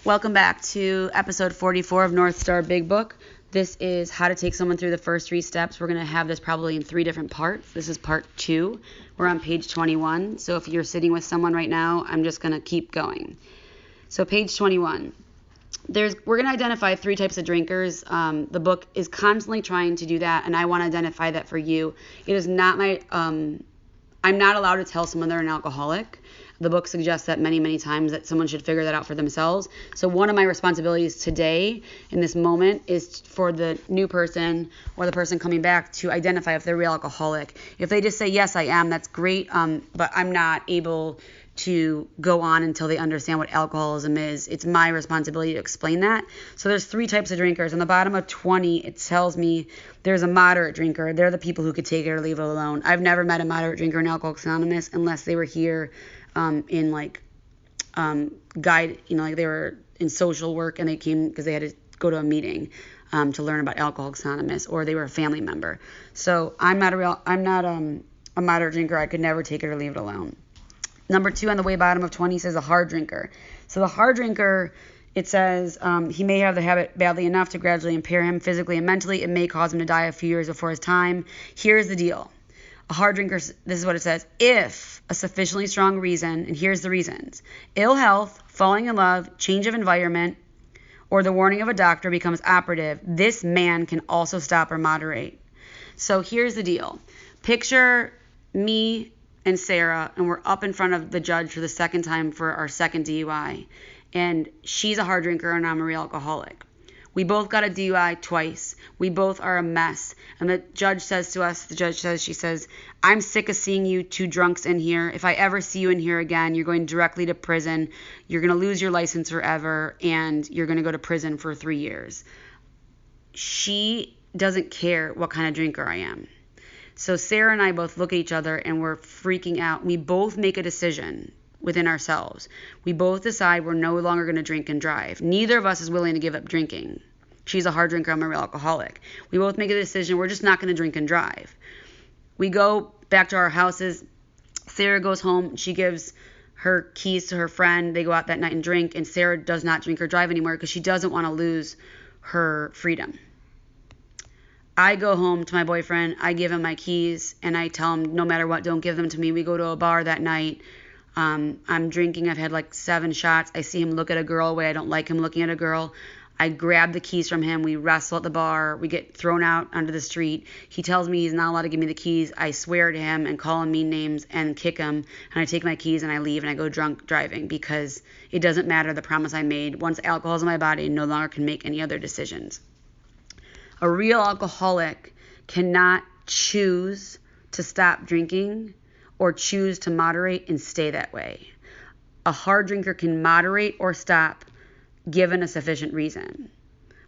Welcome back to episode 44 of North Star Big Book. This is how to take someone through the first 3 steps. We're going to have this probably in 3 different parts. This is part 2. We're on page 21. So if you're sitting with someone right now, I'm just going to keep going. So page 21. We're going to identify 3 types of drinkers. The book is constantly trying to do that, and I want to identify that for you. It is not my... I'm not allowed to tell someone they're an alcoholic. The book suggests that many, many times that someone should figure that out for themselves. So one of my responsibilities today in this moment is for the new person or the person coming back to identify if they're a real alcoholic. If they just say, yes, I am, that's great, but I'm not able to go on until they understand what alcoholism is. It's my responsibility to explain that. So there's 3 types of drinkers. On the bottom of 20, it tells me there's a moderate drinker. They're the people who could take it or leave it alone. I've never met a moderate drinker in Alcoholics Anonymous unless they were here in guide, like they were in social work and they came because they had to go to a meeting to learn about Alcoholics Anonymous, or they were a family member. So I'm not a moderate drinker. I could never take it or leave it alone. Number 2 on the way bottom of 20 says a hard drinker. So the hard drinker, it says he may have the habit badly enough to gradually impair him physically and mentally. It may cause him to die a few years before his time. Here's the deal. A hard drinker, this is what it says, if a sufficiently strong reason, and here's the reasons: ill health, falling in love, change of environment, or the warning of a doctor becomes operative, this man can also stop or moderate. So here's the deal. Picture me and Sarah, and we're up in front of the judge for the second time for our second DUI, and she's a hard drinker and I'm a real alcoholic. We both got a DUI twice. We both are a mess. And the judge says to us, she says, I'm sick of seeing you 2 drunks in here. If I ever see you in here again, you're going directly to prison. You're going to lose your license forever, and you're going to go to prison for 3 years. She doesn't care what kind of drinker I am. So Sarah and I both look at each other and we're freaking out. We both make a decision within ourselves. We both decide we're no longer going to drink and drive. Neither of us is willing to give up drinking. She's a hard drinker, I'm a real alcoholic. We both make a decision, we're just not going to drink and drive. We go back to our houses. Sarah goes home. She gives her keys to her friend. They go out that night and drink, and Sarah does not drink or drive anymore because she doesn't want to lose her freedom. I go home to my boyfriend. I give him my keys, and I tell him, no matter what, don't give them to me. We go to a bar that night. I'm drinking. I've had like 7 shots. I see him look at a girl the way I don't like him looking at a girl. I grab the keys from him. We wrestle at the bar. We get thrown out onto the street. He tells me he's not allowed to give me the keys. I swear to him and call him mean names and kick him. And I take my keys and I leave and I go drunk driving because it doesn't matter the promise I made. Once alcohol's in my body, I no longer can make any other decisions. A real alcoholic cannot choose to stop drinking or choose to moderate and stay that way. A hard drinker can moderate or stop given a sufficient reason.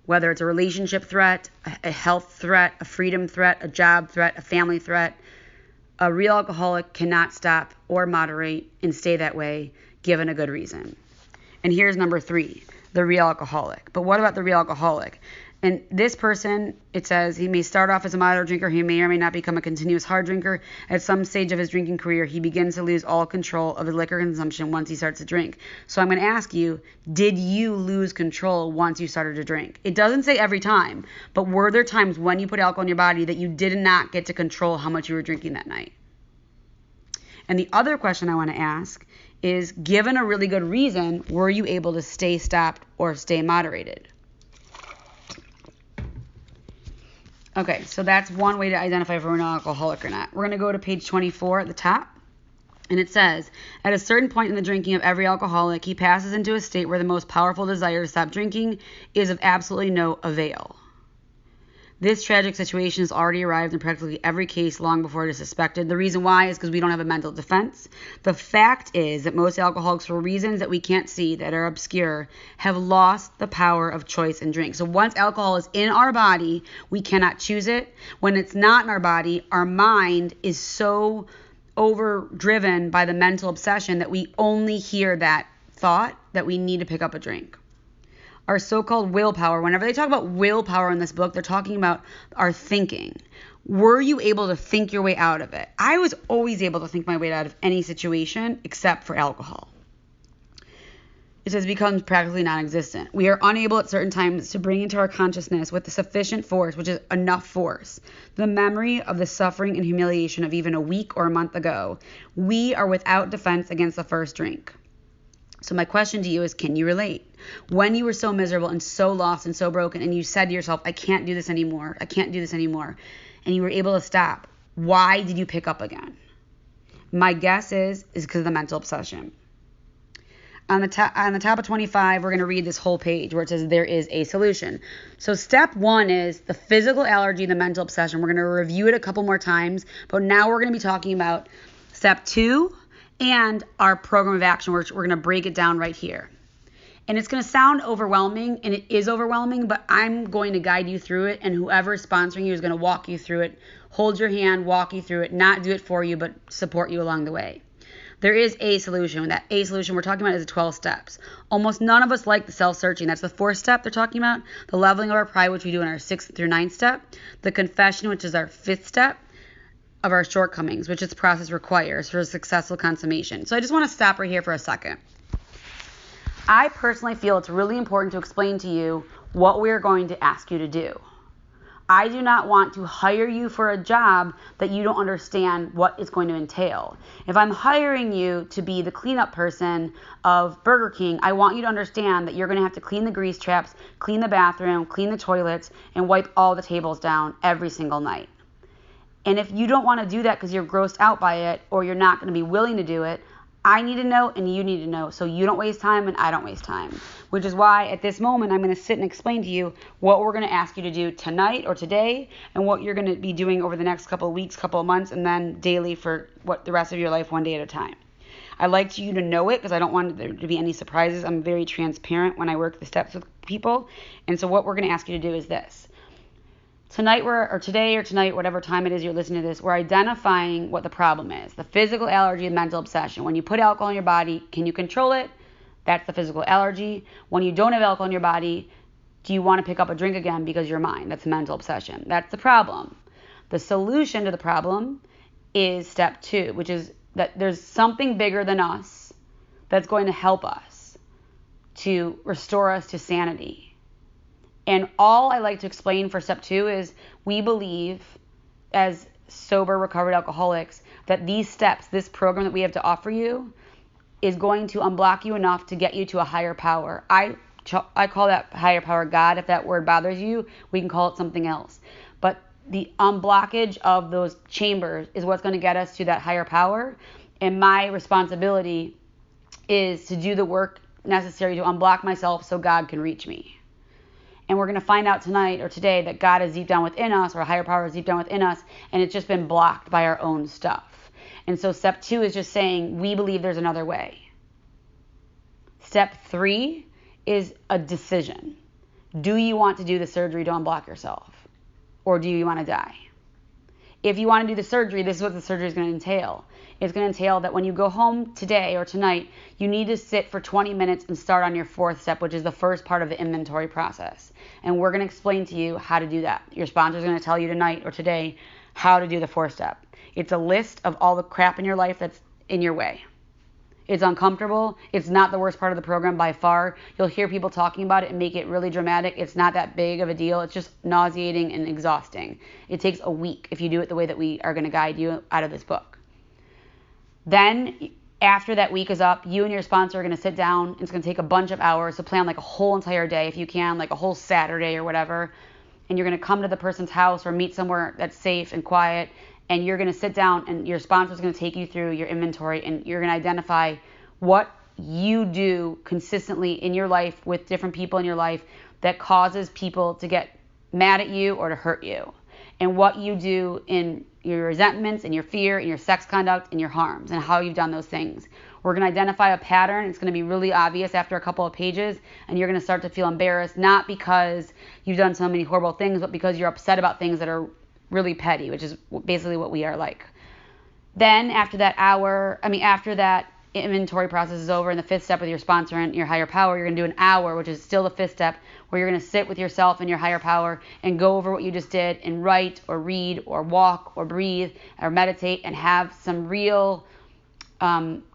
Whether it's a relationship threat, a health threat, a freedom threat, a job threat, a family threat, a real alcoholic cannot stop or moderate and stay that way given a good reason. And here's number 3, the real alcoholic. But what about the real alcoholic? And this person, it says, he may start off as a moderate drinker. He may or may not become a continuous hard drinker. At some stage of his drinking career, he begins to lose all control of his liquor consumption once he starts to drink. So I'm going to ask you, did you lose control once you started to drink? It doesn't say every time, but were there times when you put alcohol in your body that you did not get to control how much you were drinking that night? And the other question I want to ask is, given a really good reason, were you able to stay stopped or stay moderated? Okay, so that's one way to identify if we're an alcoholic or not. We're going to go to page 24 at the top. And it says, at a certain point in the drinking of every alcoholic, he passes into a state where the most powerful desire to stop drinking is of absolutely no avail. This tragic situation has already arrived in practically every case long before it is suspected. The reason why is because we don't have a mental defense. The fact is that most alcoholics, for reasons that we can't see, that are obscure, have lost the power of choice in drink. So once alcohol is in our body, we cannot choose it. When it's not in our body, our mind is so overdriven by the mental obsession that we only hear that thought that we need to pick up a drink. Our so-called willpower, whenever they talk about willpower in this book, they're talking about our thinking. Were you able to think your way out of it? I was always able to think my way out of any situation except for alcohol. It says becomes practically non-existent. We are unable at certain times to bring into our consciousness with the sufficient force, which is enough force, the memory of the suffering and humiliation of even a week or a month ago. We are without defense against the first drink. So my question to you is, can you relate? When you were so miserable and so lost and so broken and you said to yourself, I can't do this anymore, I can't do this anymore, and you were able to stop, why did you pick up again? My guess is because of the mental obsession. On the top of 25, we're going to read this whole page where it says there is a solution. So step 1 is the physical allergy, the mental obsession. We're going to review it a couple more times, but now we're going to be talking about step 2 and our program of action, which we're going to break it down right here. And it's going to sound overwhelming, and it is overwhelming, but I'm going to guide you through it, and whoever is sponsoring you is going to walk you through it, hold your hand, walk you through it, not do it for you, but support you along the way. There is a solution. That a solution we're talking about is 12 steps. Almost none of us like the self-searching. That's the 4th step they're talking about. The leveling of our pride, which we do in our 6th through 9th step. The confession, which is our 5th step of our shortcomings, which this process requires for a successful consummation. So I just want to stop right here for a second. I personally feel it's really important to explain to you what we're going to ask you to do. I do not want to hire you for a job that you don't understand what it's going to entail. If I'm hiring you to be the cleanup person of Burger King, I want you to understand that you're going to have to clean the grease traps, clean the bathroom, clean the toilets, and wipe all the tables down every single night. And if you don't want to do that because you're grossed out by it or you're not going to be willing to do it, I need to know and you need to know so you don't waste time and I don't waste time. Which is why at this moment I'm going to sit and explain to you what we're going to ask you to do tonight or today and what you're going to be doing over the next couple of weeks, couple of months, and then daily for what the rest of your life, one day at a time. I like you to know it because I don't want there to be any surprises. I'm very transparent when I work the steps with people. And so what we're going to ask you to do is this. Tonight or today or tonight, whatever time it is you're listening to this, we're identifying what the problem is. The physical allergy and mental obsession. When you put alcohol in your body, can you control it? That's the physical allergy. When you don't have alcohol in your body, do you want to pick up a drink again because you're mine? That's mental obsession. That's the problem. The solution to the problem is step 2, which is that there's something bigger than us that's going to help us to restore us to sanity. And all I like to explain for step 2 is we believe as sober, recovered alcoholics that these steps, this program that we have to offer you is going to unblock you enough to get you to a higher power. I call that higher power God. If that word bothers you, we can call it something else. But the unblockage of those chambers is what's going to get us to that higher power. And my responsibility is to do the work necessary to unblock myself so God can reach me. And we're going to find out tonight or today that God is deep down within us, or a higher power is deep down within us, and it's just been blocked by our own stuff. And so step 2 is just saying, we believe there's another way. Step 3 is a decision. Do you want to do the surgery to unblock yourself? Or do you want to die? If you want to do the surgery, this is what the surgery is going to entail. It's going to entail that when you go home today or tonight, you need to sit for 20 minutes and start on your 4th step, which is the first part of the inventory process. And we're going to explain to you how to do that. Your sponsor is going to tell you tonight or today how to do the 4th step. It's a list of all the crap in your life that's in your way. It's uncomfortable. It's not the worst part of the program by far. You'll hear people talking about it and make it really dramatic. It's not that big of a deal. It's just nauseating and exhausting. It takes a week if you do it the way that we are going to guide you out of this book. Then, after that week is up, you and your sponsor are going to sit down. It's going to take a bunch of hours. So plan like a whole entire day if you can, like a whole Saturday or whatever. And you're going to come to the person's house or meet somewhere that's safe and quiet. And you're going to sit down and your sponsor is going to take you through your inventory. And you're going to identify what you do consistently in your life with different people in your life that causes people to get mad at you or to hurt you. And what you do in your resentments and your fear and your sex conduct and your harms and how you've done those things. We're going to identify a pattern. It's going to be really obvious after a couple of pages, and you're going to start to feel embarrassed, not because you've done so many horrible things, but because you're upset about things that are really petty, which is basically what we are like. Then after that inventory process is over and the 5th step with your sponsor and your higher power, you're going to do an hour, which is still the 5th step, where you're going to sit with yourself and your higher power and go over what you just did and write or read or walk or breathe or meditate and have some real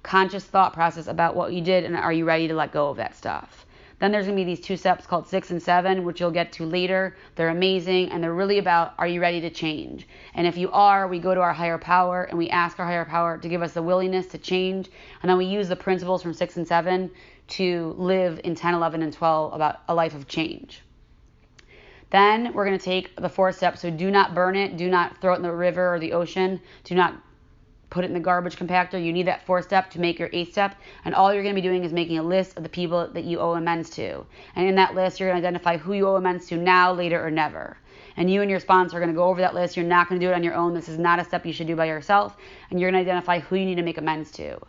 conscious thought process about what you did, and are you ready to let go of that stuff. Then there's going to be these 2 steps called 6 and 7, which you'll get to later. They're amazing, and they're really about, are you ready to change? And if you are, we go to our higher power, and we ask our higher power to give us the willingness to change. And then we use the principles from 6 and 7 to live in 10, 11, and 12 about a life of change. Then we're going to take the 4th step. So do not burn it. Do not throw it in the river or the ocean. Do not put it in the garbage compactor. You need that 4th step to make your 8th step. And all you're going to be doing is making a list of the people that you owe amends to. And in that list, you're going to identify who you owe amends to now, later, or never. And you and your sponsor are going to go over that list. You're not going to do it on your own. This is not a step you should do by yourself. And you're going to identify who you need to make amends to.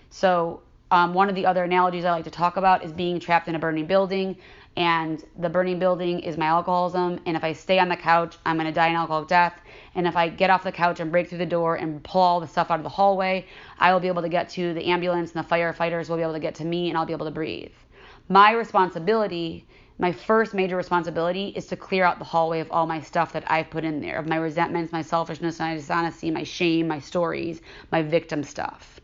So one of the other analogies I like to talk about is being trapped in a burning building. And the burning building is my alcoholism. And if I stay on the couch, I'm going to die an alcoholic death. And if I get off the couch and break through the door and pull all the stuff out of the hallway, I will be able to get to the ambulance, and the firefighters will be able to get to me, and I'll be able to breathe. My responsibility, my first major responsibility, is to clear out the hallway of all my stuff that I've put in there, of my resentments, my selfishness, my dishonesty, my shame, my stories, my victim stuff.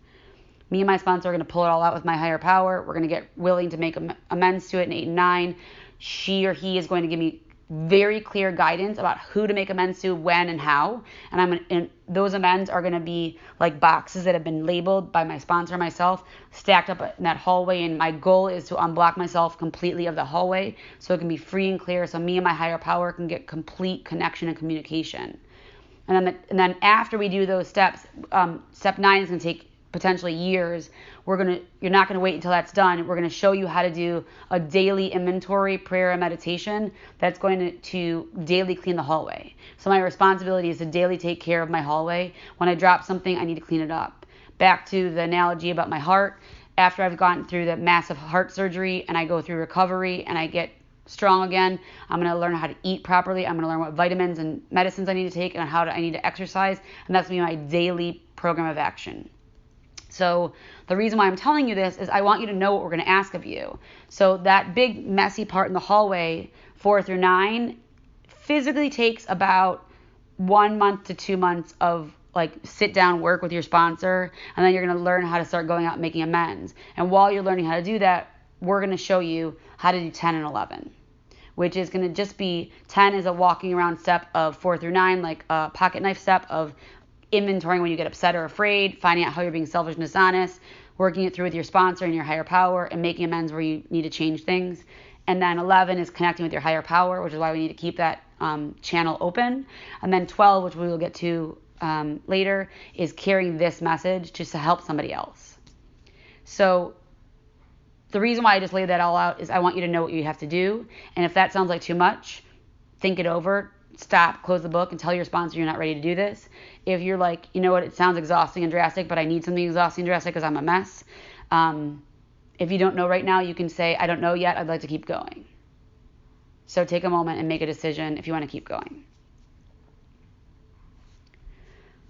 Me and my sponsor are going to pull it all out with my higher power. We're going to get willing to make amends to it in 8 and 9. She or he is going to give me very clear guidance about who to make amends to, when, and how. And those amends are going to be like boxes that have been labeled by my sponsor and myself, stacked up in that hallway. And my goal is to unblock myself completely of the hallway so it can be free and clear, so me and my higher power can get complete connection and communication. And then after we do those steps, step 9 is going to take potentially years. You're not going to wait until that's done. We're going to show you how to do a daily inventory, prayer, and meditation that's going to daily clean the hallway. So my responsibility is to daily take care of my hallway. When I drop something, I need to clean it up. Back to the analogy about my heart. After I've gone through the massive heart surgery and I go through recovery and I get strong again, I'm going to learn how to eat properly. I'm going to learn what vitamins and medicines I need to take and how I need to exercise. And that's going to be my daily program of action. So the reason why I'm telling you this is I want you to know what we're going to ask of you. So that big messy part in the hallway, 4 through 9, physically takes about 1 month to 2 months of like sit down work with your sponsor, and then you're going to learn how to start going out and making amends. And while you're learning how to do that, we're going to show you how to do 10 and 11, which is going to just be 10 is a walking around step of 4 through 9, like a pocket knife step of inventorying when you get upset or afraid, finding out how you're being selfish and dishonest, working it through with your sponsor and your higher power, and making amends where you need to change things. And then 11 is connecting with your higher power, which is why we need to keep that channel open. And then 12, which we will get to later, is carrying this message just to help somebody else. So the reason why I just laid that all out is I want you to know what you have to do. And if that sounds like too much, think it over. Stop, close the book, and tell your sponsor you're not ready to do this. If you're like, you know what, it sounds exhausting and drastic, but I need something exhausting and drastic because I'm a mess. If you don't know right now, you can say, I don't know yet, I'd like to keep going. So take a moment and make a decision if you want to keep going.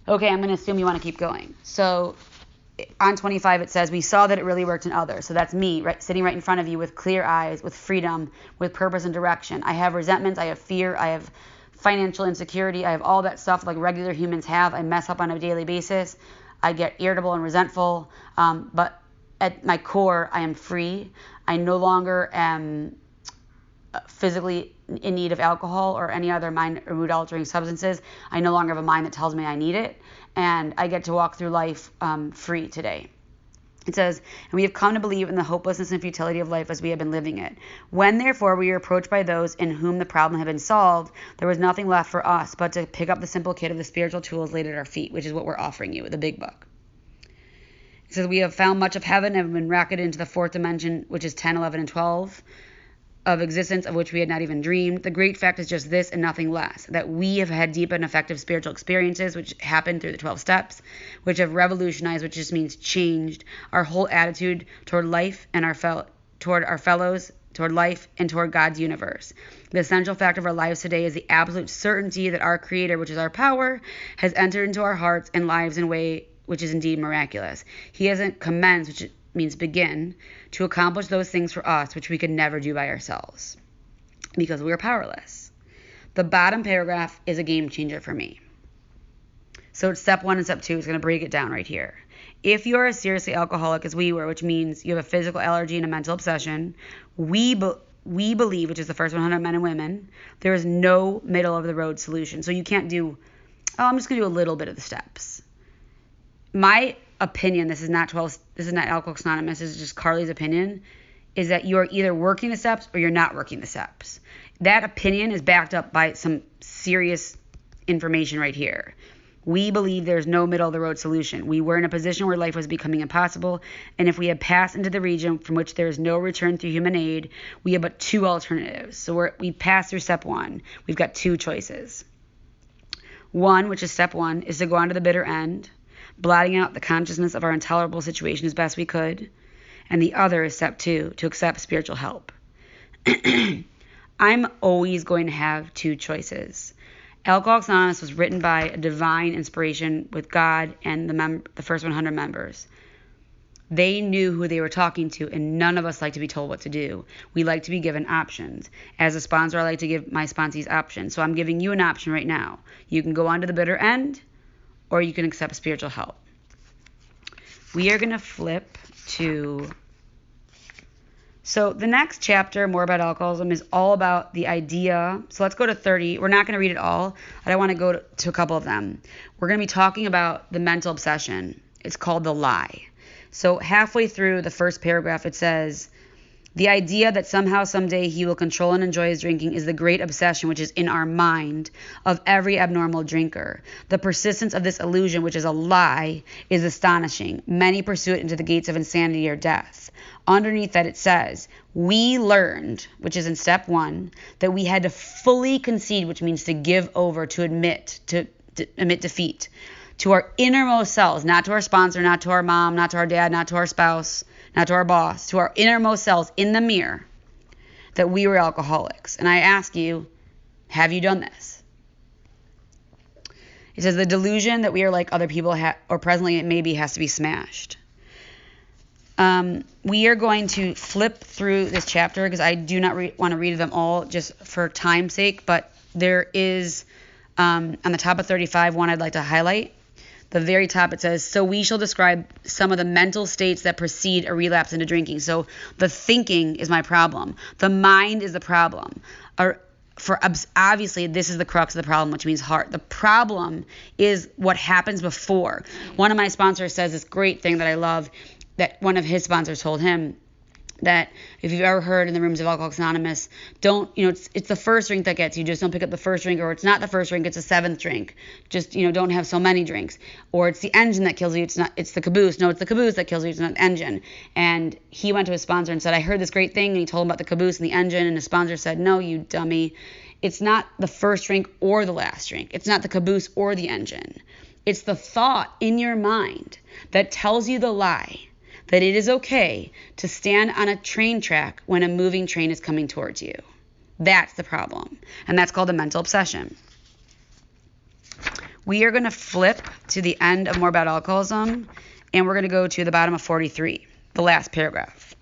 Okay, I'm going to assume you want to keep going. So on 25, it says, we saw that it really worked in others. So that's me, right, sitting right in front of you with clear eyes, with freedom, with purpose and direction. I have resentments, I have fear, I have financial insecurity, I have all that stuff like regular humans have. I mess up on a daily basis. I get irritable and resentful. But at my core, I am free. I no longer am physically in need of alcohol or any other mind or mood altering substances. I no longer have a mind that tells me I need it. And I get to walk through life free today. It says, and we have come to believe in the hopelessness and futility of life as we have been living it. When, therefore, we were approached by those in whom the problem had been solved, there was nothing left for us but to pick up the simple kit of the spiritual tools laid at our feet, which is what we're offering you, the big book. It says, we have found much of heaven and have been rocketed into the 4th dimension, which is 10, 11, and 12. Of existence of which we had not even dreamed. The great fact is just this and nothing less, that we have had deep and effective spiritual experiences which happened through the 12 steps, which have revolutionized, which just means changed, our whole attitude toward life and toward our fellows, toward life, and toward God's universe. The essential fact of our lives today is the absolute certainty that our Creator, which is our power, has entered into our hearts and lives in a way which is indeed miraculous. He hasn't commenced, which means begin, to accomplish those things for us which we could never do by ourselves because we are powerless. The bottom paragraph is a game changer for me. So it's step 1 and step 2 is going to break it down right here. if you're a seriously alcoholic, as we were, which means you have a physical allergy and a mental obsession, we believe, which is the first 100 men and women, there is no middle of the road solution. So you can't do, I'm just going to do a little bit of the steps. My opinion, this is not Alcoholics Anonymous, this is just Carly's opinion, is that you're either working the steps or you're not working the steps. That opinion is backed up by some serious information right here. We believe there's no middle of the road solution. We were in a position where life was becoming impossible, and if we had passed into the region from which there is no return through human aid, we have but two alternatives. So we passed through step one. We've got two choices. One, which is step one, is to go on to the bitter end, blotting out the consciousness of our intolerable situation as best we could. And the other is step two, to accept spiritual help. I'm always going to have two choices. Alcoholics Anonymous was written by a divine inspiration with God and the first 100 members. They knew who they were talking to, and none of us like to be told what to do. We like to be given options. As a sponsor, I like to give my sponsees options. So I'm giving you an option right now. You can go on to the bitter end, or you can accept spiritual help. We are going to flip to... So the next chapter, More About Alcoholism, is all about the idea. So let's go to 30. We're not going to read it all. I want to go to a couple of them. We're going to be talking about the mental obsession. It's called the lie. So halfway through the first paragraph, it says, the idea that somehow, someday he will control and enjoy his drinking is the great obsession which is in our mind of every abnormal drinker. The persistence of this illusion, which is a lie, is astonishing. Many pursue it into the gates of insanity or death. Underneath that it says, we learned, which is in step one, that we had to fully concede, which means to give over, to admit defeat, to our innermost selves, not to our sponsor, not to our mom, not to our dad, not to our spouse, not to our boss, to our innermost selves in the mirror, that we were alcoholics. And I ask you, have you done this? It says the delusion that we are like other people, or presently it maybe, has to be smashed. We are going to flip through this chapter because I do not want to read them all just for time's sake, but there is, on the top of 35, one I'd like to highlight. The very top, it says, so we shall describe some of the mental states that precede a relapse into drinking. So the thinking is my problem. The mind is the problem. Obviously, this is the crux of the problem, which means heart. The problem is what happens before. One of my sponsors says this great thing that I love, that one of his sponsors told him, that if you've ever heard in the rooms of Alcoholics Anonymous, it's the first drink that gets you. Just don't pick up the first drink, or it's not the first drink, it's the seventh drink. Just, don't have so many drinks. Or it's the engine that kills you, it's the caboose. No, it's the caboose that kills you, it's not the engine. And he went to his sponsor and said, I heard this great thing, and he told him about the caboose and the engine, and his sponsor said, no, you dummy. It's not the first drink or the last drink. It's not the caboose or the engine. It's the thought in your mind that tells you the lie that it is okay to stand on a train track when a moving train is coming towards you. That's the problem. And that's called a mental obsession. We are going to flip to the end of More About Alcoholism, and we're going to go to the bottom of 43, the last paragraph.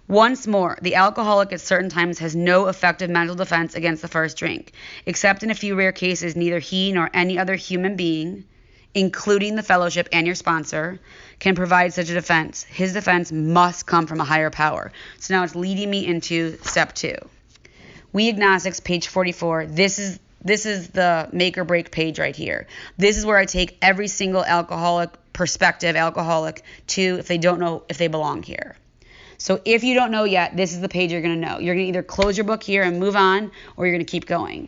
Once more, the alcoholic at certain times has no effective mental defense against the first drink. Except in a few rare cases, neither he nor any other human being, including the fellowship and your sponsor, can provide such a defense. His defense must come from a higher power. So now it's leading me into step 2. We agnostics, page 44. This is the make or break page right here. This is where I take every single prospective alcoholic to, if they don't know if they belong here. So if you don't know yet, this is the page you're going to know. You're going to either close your book here and move on, or you're going to keep going.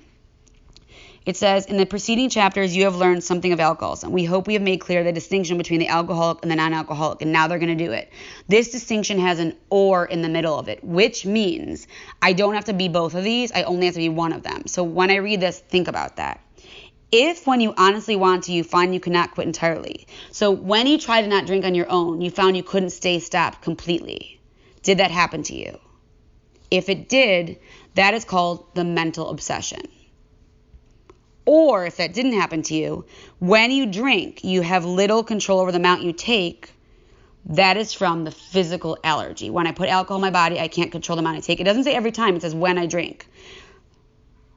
It says, in the preceding chapters, you have learned something of alcoholism. We hope we have made clear the distinction between the alcoholic and the non-alcoholic, and now they're going to do it. This distinction has an or in the middle of it, which means I don't have to be both of these. I only have to be one of them. So when I read this, think about that. If when you honestly want to, you find you cannot quit entirely. So when you try to not drink on your own, you found you couldn't stay stopped completely. Did that happen to you? If it did, that is called the mental obsession. Or if that didn't happen to you, when you drink, you have little control over the amount you take. That is from the physical allergy. When I put alcohol in my body, I can't control the amount I take. It doesn't say every time. It says when I drink.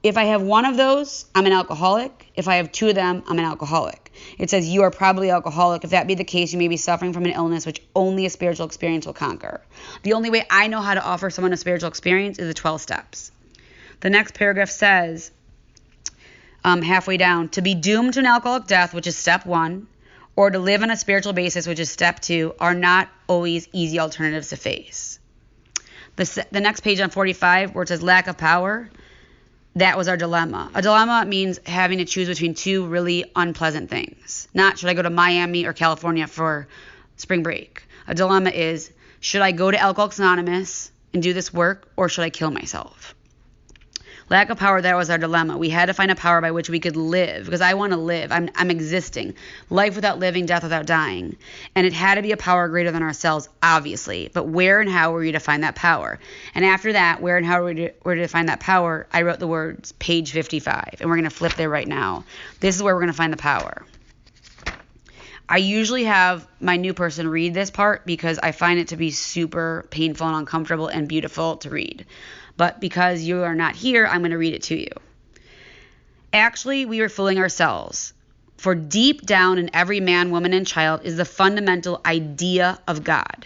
If I have one of those, I'm an alcoholic. If I have two of them, I'm an alcoholic. It says you are probably alcoholic. If that be the case, you may be suffering from an illness which only a spiritual experience will conquer. The only way I know how to offer someone a spiritual experience is the 12 steps. The next paragraph says, halfway down, to be doomed to an alcoholic death, which is step 1, or to live on a spiritual basis, which is step 2, are not always easy alternatives to face. The next page on 45, where it says lack of power, that was our dilemma. A dilemma means having to choose between two really unpleasant things. Not should I go to Miami or California for spring break. A dilemma is, should I go to Alcoholics Anonymous and do this work, or should I kill myself? Lack of power, that was our dilemma. We had to find a power by which we could live, because I want to live. I'm existing. Life without living, death without dying. And it had to be a power greater than ourselves, obviously. But where and how were we to find that power? And after that, where and how were we to find that power, I wrote the words, page 55. And we're going to flip there right now. This is where we're going to find the power. I usually have my new person read this part because I find it to be super painful and uncomfortable and beautiful to read. But because you are not here, I'm going to read it to you. Actually, we were fooling ourselves. For deep down in every man, woman, and child is the fundamental idea of God.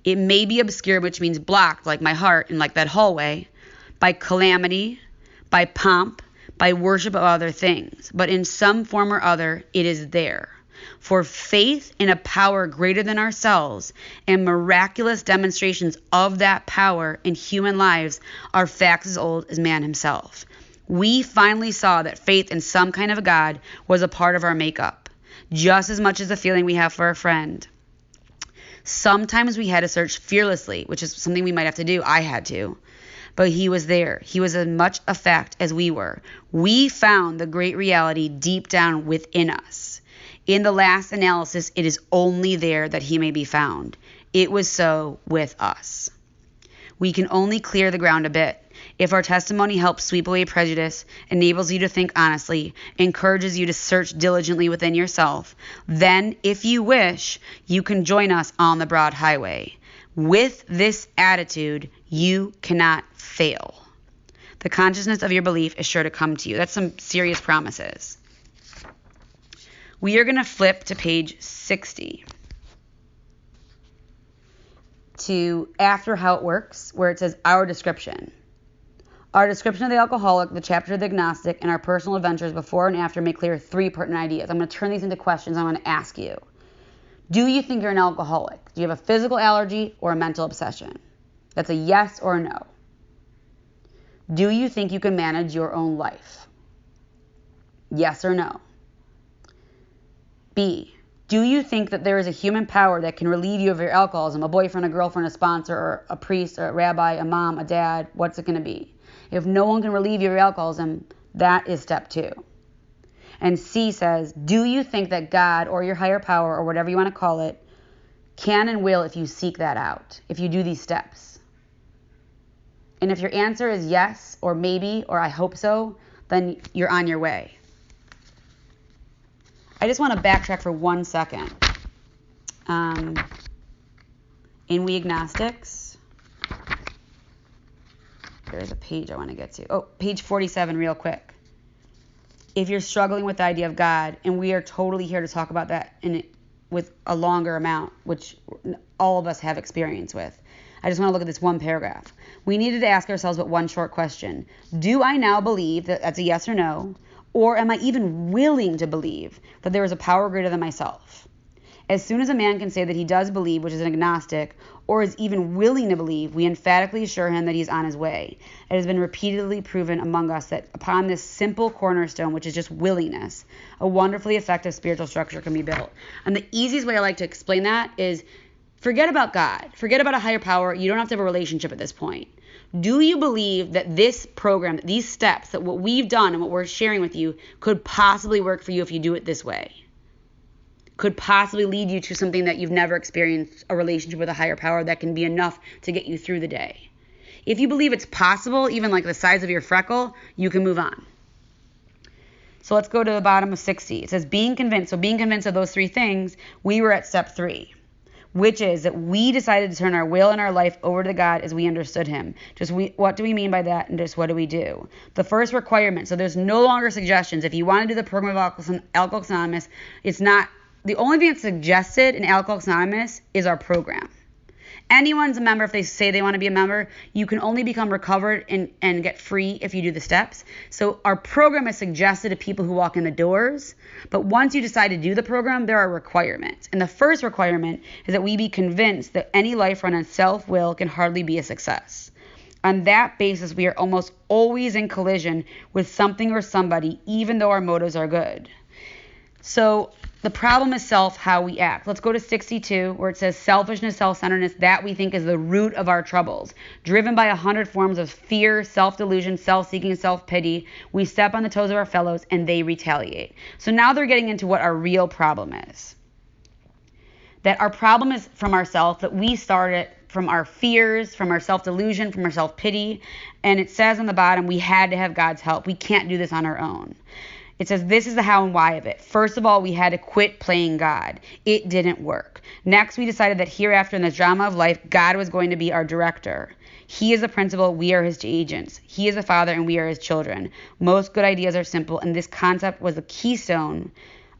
It may be obscure, which means blocked, like my heart and like that hallway, by calamity, by pomp, by worship of other things. But in some form or other, it is there. For faith in a power greater than ourselves and miraculous demonstrations of that power in human lives are facts as old as man himself. We finally saw that faith in some kind of a God was a part of our makeup, just as much as the feeling we have for a friend. Sometimes we had to search fearlessly, which is something we might have to do. I had to. But he was there. He was as much a fact as we were. We found the great reality deep down within us. In the last analysis, it is only there that he may be found. It was so with us. We can only clear the ground a bit. If our testimony helps sweep away prejudice, enables you to think honestly, encourages you to search diligently within yourself, then, if you wish, you can join us on the broad highway. With this attitude, you cannot fail. The consciousness of your belief is sure to come to you. That's some serious promises. We are going to flip to page 60 to after how it works, where it says our description. Our description of the alcoholic, the chapter of the agnostic, and our personal adventures before and after make clear 3 pertinent ideas. I'm going to turn these into questions I'm going to ask you. Do you think you're an alcoholic? Do you have a physical allergy or a mental obsession? That's a yes or a no. Do you think you can manage your own life? Yes or no. B, do you think that there is a human power that can relieve you of your alcoholism? A boyfriend, a girlfriend, a sponsor, or a priest, or a rabbi, a mom, a dad? What's it going to be? If no one can relieve you of your alcoholism, that is step 2. And C says, do you think that God or your higher power or whatever you want to call it can and will if you seek that out, if you do these steps? And if your answer is yes or maybe or I hope so, then you're on your way. I just want to backtrack for 1 second. In We Agnostics, there's a page I want to get to. Oh, page 47 real quick. If you're struggling with the idea of God, and we are totally here to talk about that with a longer amount, which all of us have experience with. I just want to look at this one paragraph. We needed to ask ourselves but one short question. Do I now believe that that's a yes or no? Or am I even willing to believe that there is a power greater than myself? As soon as a man can say that he does believe, which is an agnostic, or is even willing to believe, we emphatically assure him that he's on his way. It has been repeatedly proven among us that upon this simple cornerstone, which is just willingness, a wonderfully effective spiritual structure can be built. And the easiest way I like to explain that is forget about God. Forget about a higher power. You don't have to have a relationship at this point. Do you believe that this program, these steps, that what we've done and what we're sharing with you could possibly work for you if you do it this way? Could possibly lead you to something that you've never experienced, a relationship with a higher power that can be enough to get you through the day. If you believe it's possible, even like the size of your freckle, you can move on. So let's go to the bottom of 60. It says being convinced. So being convinced of those 3 things, we were at step 3. which is that we decided to turn our will and our life over to God as we understood him. What do we mean by that, and just what do we do? The first requirement, so there's no longer suggestions. If you want to do the program of Alcoholics Anonymous, it's not, the only thing that's suggested in Alcoholics Anonymous is our program. Anyone's a member if they say they want to be a member. You can only become recovered and get free if you do the steps. So our program is suggested to people who walk in the doors. But once you decide to do the program, there are requirements. And the first requirement is that we be convinced that any life run on self-will can hardly be a success. On that basis, we are almost always in collision with something or somebody, even though our motives are good. So the problem is self, how we act. Let's go to 62, where it says selfishness, self-centeredness, that we think is the root of our troubles. Driven by 100 forms of fear, self-delusion, self-seeking, self-pity, we step on the toes of our fellows and they retaliate. So now they're getting into what our real problem is. That our problem is from ourselves, that we started from our fears, from our self-delusion, from our self-pity. And it says on the bottom, we had to have God's help. We can't do this on our own. It says this is the how and why of it. First of all, we had to quit playing God. It didn't work. Next, we decided that hereafter in the drama of life, God was going to be our director. He is the principal, we are his agents. He is the father and we are his children. Most good ideas are simple, and this concept was the keystone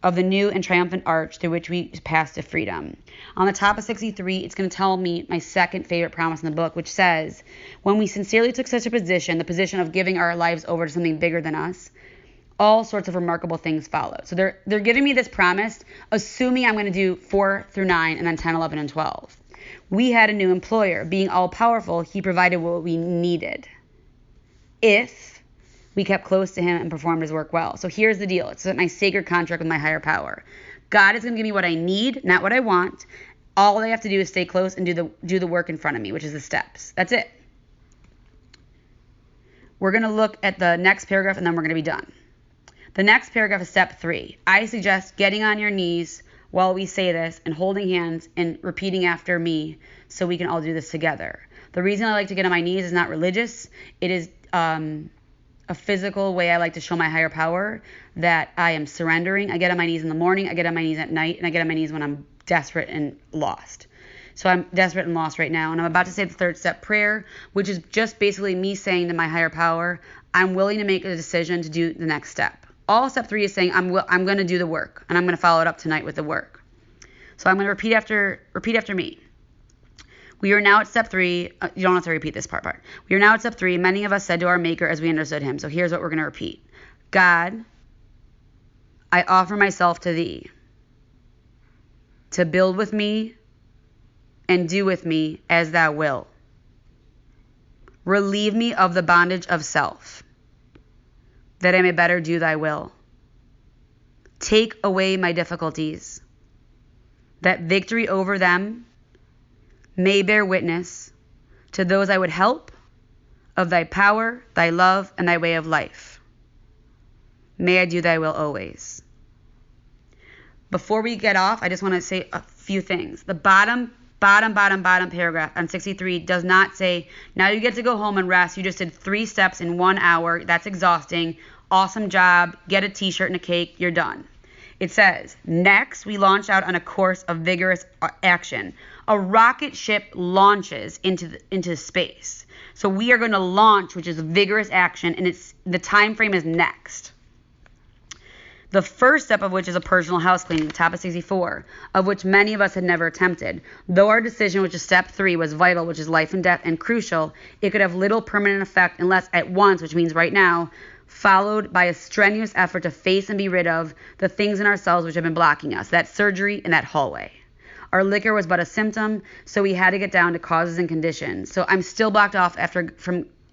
of the new and triumphant arch through which we pass to freedom. On the top of 63, it's going to tell me my second favorite promise in the book, which says, when we sincerely took such a position, the position of giving our lives over to something bigger than us, all sorts of remarkable things follow. So they're giving me this promise, assuming I'm going to do 4 through 9 and then 10, 11, and 12. We had a new employer. Being all-powerful, he provided what we needed if we kept close to him and performed his work well. So here's the deal. It's my sacred contract with my higher power. God is going to give me what I need, not what I want. All I have to do is stay close and do the work in front of me, which is the steps. That's it. We're going to look at the next paragraph, and then we're going to be done. The next paragraph is step 3. I suggest getting on your knees while we say this and holding hands and repeating after me so we can all do this together. The reason I like to get on my knees is not religious. It is a physical way I like to show my higher power that I am surrendering. I get on my knees in the morning, I get on my knees at night, and I get on my knees when I'm desperate and lost. So I'm desperate and lost right now, and I'm about to say the third step prayer, which is just basically me saying to my higher power, I'm willing to make a decision to do the next step. All step 3 is saying I'm going to do the work, and I'm going to follow it up tonight with the work. So I'm going to repeat after me. We are now at step 3. You don't have to repeat this part. We are now at step 3. Many of us said to our Maker as we understood him. So here's what we're going to repeat. God, I offer myself to thee to build with me and do with me as thou wilt. Relieve me of the bondage of self, that I may better do thy will. Take away my difficulties, that victory over them may bear witness to those I would help of thy power, thy love, and thy way of life. May I do thy will always. Before we get off, I just want to say a few things. The bottom paragraph on 63 does not say, now you get to go home and rest. You just did 3 steps in 1 hour. That's exhausting. Awesome job. Get a t-shirt and a cake. You're done. It says, next we launch out on a course of vigorous action. A rocket ship launches into space. So we are going to launch, which is vigorous action, and the time frame is next. The first step of which is a personal house cleaning, top of 64, of which many of us had never attempted. Though our decision, which is step 3, was vital, which is life and death, and crucial, it could have little permanent effect unless at once, which means right now, followed by a strenuous effort to face and be rid of the things in ourselves which have been blocking us, that surgery and that hallway. Our liquor was but a symptom, so we had to get down to causes and conditions. So I'm still blocked off after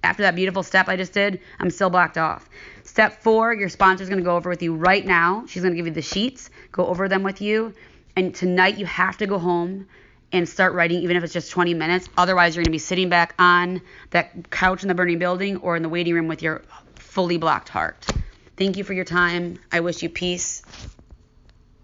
that beautiful step I just did. I'm still blocked off. Step 4, your sponsor's going to go over with you right now. She's going to give you the sheets, go over them with you. And tonight you have to go home and start writing, even if it's just 20 minutes. Otherwise, you're going to be sitting back on that couch in the burning building or in the waiting room with your fully blocked heart. Thank you for your time. I wish you peace.